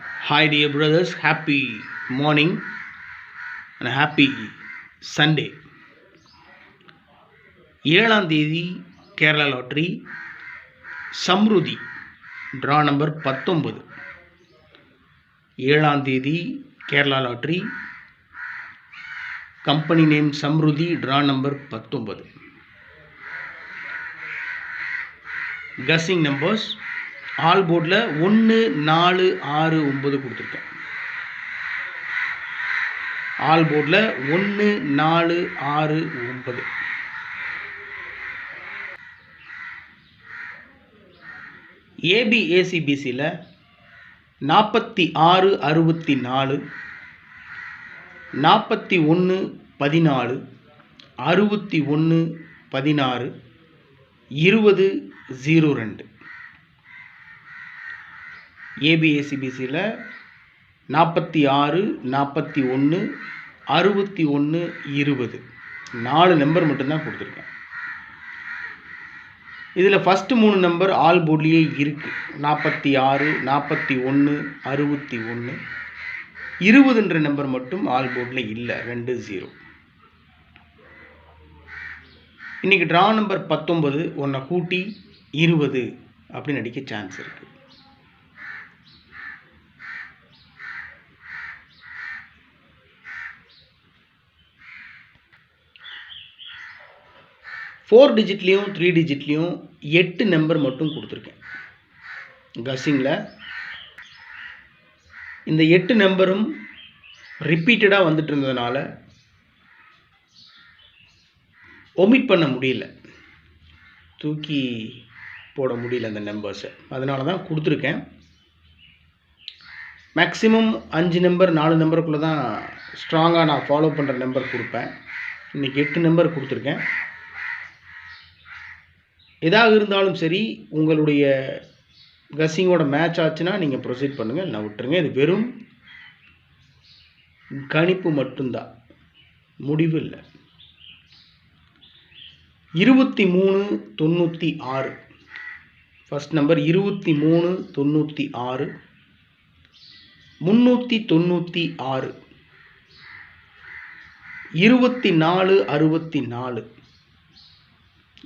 Hi, dear brothers. Happy morning and happy Sunday. 7ஆம் தேதி Kerala lottery Samriddhi draw number 19. 7ஆம் தேதி Kerala lottery company name Samriddhi draw number 19. Guessing numbers all போர்டில் 1 4 6 9 கொடுத்துருக்கேன். All போர்டில் 1 4 6 9. ஏபிஏசிபிசியில் 46 64 41 14 61 16 20 02. ஏபிஏசிபிசியில் 46 41 61 20 4 நம்பர் மட்டும்தான் கொடுத்துருக்கேன். இதில் ஃபஸ்ட்டு 3 நம்பர் ஆல் போர்ட்லேயே இருக்குது. 46 41 61 20ன்ற நம்பர் மட்டும் ஆல் போர்டில் இல்லை, 2 0. இன்றைக்கி ட்ரா நம்பர் 19 ஒன்றை கூட்டி 20 அப்படின்னு அடிக்க சான்ஸ் இருக்குது. ஃபோர் டிஜிட்லேயும் 3 டிஜிட்லேயும் 8 நம்பர் மட்டும் கொடுத்துருக்கேன். கஸ்ஸிங்கில் இந்த 8 நம்பரும் ரிப்பீட்டடாக வந்துட்டு இருந்ததுனால ஒமிட் பண்ண முடியல, தூக்கி போட முடியல அந்த நம்பர்ஸை. அதனால தான் கொடுத்துருக்கேன். மேக்ஸிமம் 5 நம்பர் 4 நம்பருக்குள்ளே தான் ஸ்ட்ராங்காக நான் ஃபாலோ பண்ணுற நம்பர் கொடுப்பேன். இன்றைக்கி 8 நம்பர் கொடுத்துருக்கேன். எதாக இருந்தாலும் சரி, உங்களுடைய கஸ்ஸிங்கோட மேட்ச் ஆச்சுன்னா நீங்கள் ப்ரொசீட் பண்ணுங்கள், நான் விட்டுருங்க. இது வெறும் கணிப்பு மட்டும்தான், முடிவு இல்லை. 23 96 ஃபஸ்ட் நம்பர் 23 96 396 24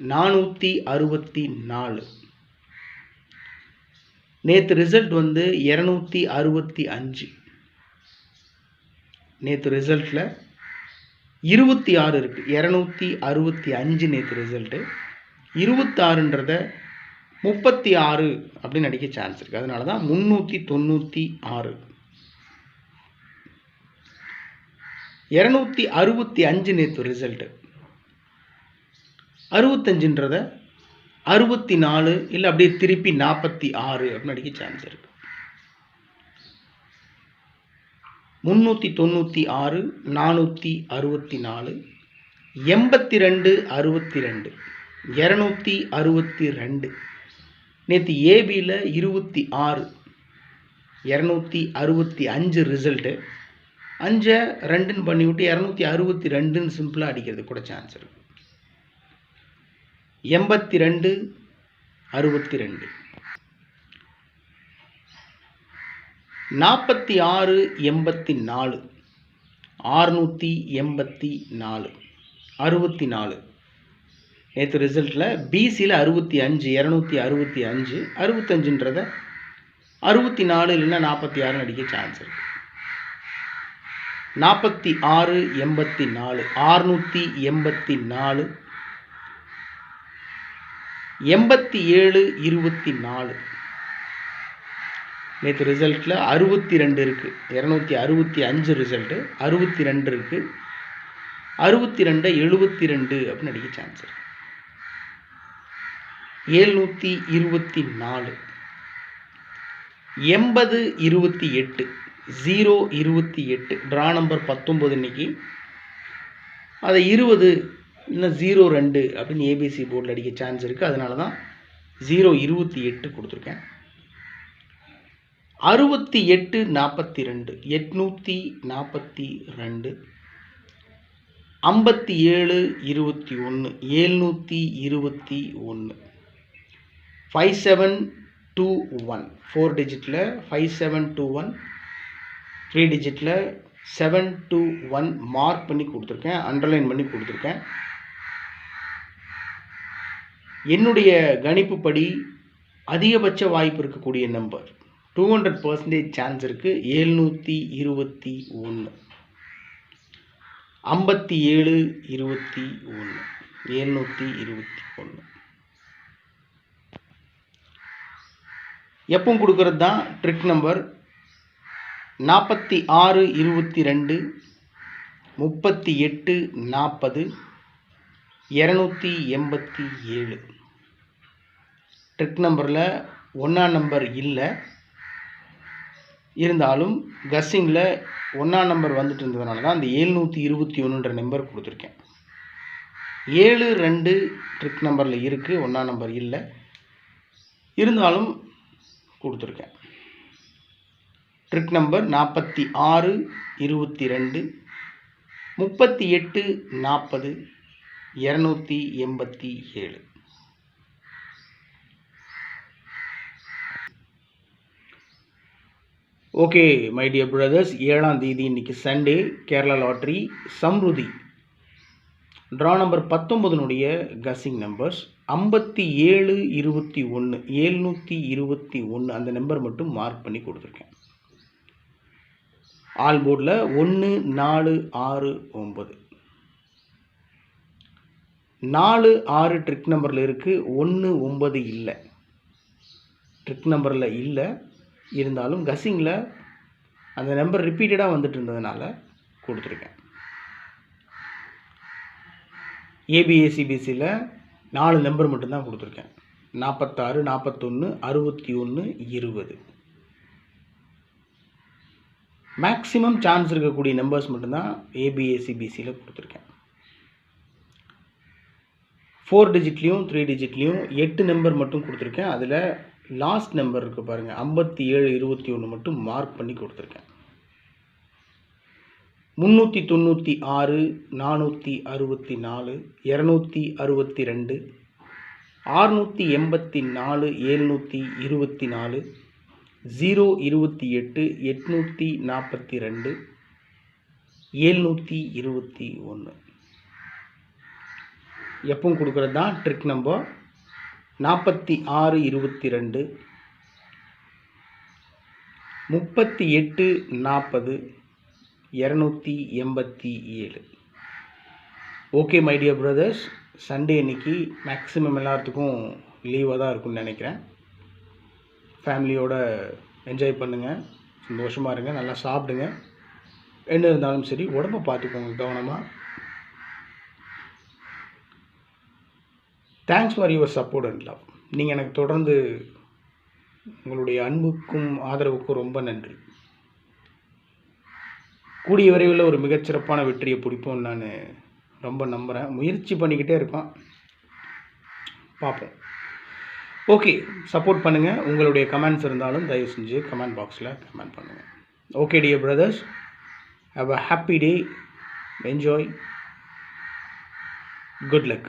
64 464. நேற்று ரிசல்ட் வந்து 265. நேற்று ரிசல்ட்டில் 26 இருக்குது, 265 நேற்று ரிசல்ட்டு. 26ன்றத 36 அப்படின்னு அடிக்க சான்ஸ் இருக்குது. அதனால தான் 396. 265 நேற்று ரிசல்ட்டு. 65ன்றத 64 இல்லை அப்படியே திருப்பி 46 அப்படின்னு அடிக்க சான்ஸ் இருக்குது. 396 464 82 62 262. நேற்று ஏபியில் 26 265 ரிசல்ட்டு. 5 2ன்னு பண்ணிவிட்டு 262ன்னு சிம்பிளாக அடிக்கிறது கூட சான்ஸ் இருக்குது. 82 62 46 84 684 64. நேற்று ரிசல்ட்டில் பிசியில் 65 265 65ன்றத 64 இல்லைன்னா 46 அடிக்க சான்ஸ் இருக்குது. 46 84 684 87 24. நேற்று ரிசல்ட்டில் 62 இருக்குது, 265 ரிசல்ட்டு 62 இருக்குது. 62 72 அப்படின்னு அடிக்க சான்ஸ் இருக்குது. 724 80 28 0 28 ட்ரா நம்பர் 19. இன்னைக்கு அதை 20 இல்லை 02 அப்படின்னு ஏபிசி போர்டில் அடிக்க சான்ஸ் இருக்குது. அதனால தான் 028 கொடுத்துருக்கேன். 68 42 842 57 21 721 57 5721 4 டிஜிட்டில் 5721 3 டிஜிட்டில் 721 மார்க் பண்ணி கொடுத்துருக்கேன், அண்டர்லைன் பண்ணி கொடுத்துருக்கேன். என்னுடைய கணிப்புப்படி அதிகபட்ச வாய்ப்பு இருக்கக்கூடிய நம்பர் 200% சான்ஸ் இருக்குது 721 5721 721 எப்பவும் கொடுக்கறது தான் ட்ரிக் நம்பர் 46 22 38 40 287 ட்ரிக் நம்பரில் 1ஆம் நம்பர் இல்லை, இருந்தாலும் கஸ்ஸிங்கில் 1ஆம் நம்பர் வந்துட்டு இருந்ததுனால தான் அந்த 721ன்ற நம்பர் கொடுத்துருக்கேன். 72 ட்ரிக் நம்பரில் இருக்குது, 1ஆம் நம்பர் இல்லை, இருந்தாலும் கொடுத்துருக்கேன். Trick number 46 22 38 40 287. Okay my dear brothers, 7ஆம் தேதி இன்னைக்கு Sunday, Kerala lottery Samrudhi draw number 19னுடைய கஸ்ஸிங் நம்பர்ஸ் 57 21 721 அந்த நம்பர் மட்டும் மார்க் பண்ணி கொடுத்துருக்கேன். ஆல் போர்டில் 1 4 6 9 4 6 ட்ரிக் நம்பரில் இருக்குது, 1 9 இல்லை, ட்ரிக் நம்பரில் இல்லை, இருந்தாலும் கஸ்ஸிங்கில் அந்த நம்பர் ரிப்பீட்டடாக வந்துட்டு இருந்ததுனால கொடுத்துருக்கேன். ஏபிஎஸ்சிபிசியில் 4 நம்பர் மட்டும்தான் கொடுத்துருக்கேன், 46 41 61 20. மேக்ஸிமம் சான்ஸ் இருக்கக்கூடிய நம்பர்ஸ் மட்டும்தான் ஏபிஎஸ்சிபிசியில் கொடுத்துருக்கேன். 4 டிஜிட்லேயும் 3 டிஜிட்லேயும் 8 நம்பர் மட்டும் கொடுத்துருக்கேன். அதில் லாஸ்ட் நம்பர் இருக்குது பாருங்கள், 57 21 மட்டும் மார்க் பண்ணி கொடுத்துருக்கேன். 396 464 262 684 724 028 842 721 எப்பவும் கொடுக்குறது தான் trick number 46 22 38 40 287. Okay my dear brothers, Sunday இன்னைக்கு மேக்ஸிமம் எல்லாத்துக்கும் லீவாக தான் இருக்கும்னு நினைக்கிறேன். ஃபேமிலியோட என்ஜாய் பண்ணுங்கள், சந்தோஷமாக இருங்க, நல்லா சாப்பிடுங்க, என்ன இருந்தாலும் சரி உடம்பை பார்த்துக்கோங்க கவனமாக. Thanks for your support and love. நீங்கள் எனக்கு தொடர்ந்து உங்களுடைய அன்புக்கும் ஆதரவுக்கும் ரொம்ப நன்றி. கூடிய விரைவில் ஒரு மிகச்சிறப்பான வெற்றியை பிடிப்போம் நான் ரொம்ப நம்புகிறேன். முயற்சி பண்ணிக்கிட்டே இருக்கோம், பார்ப்போம். ஓகே, சப்போர்ட் பண்ணுங்கள். உங்களுடைய கமெண்ட்ஸ் இருந்தாலும் தயவு செஞ்சு கமெண்ட் பாக்ஸில் கமெண்ட் பண்ணுங்கள். Okay dear brothers, have a happy day, enjoy, good luck.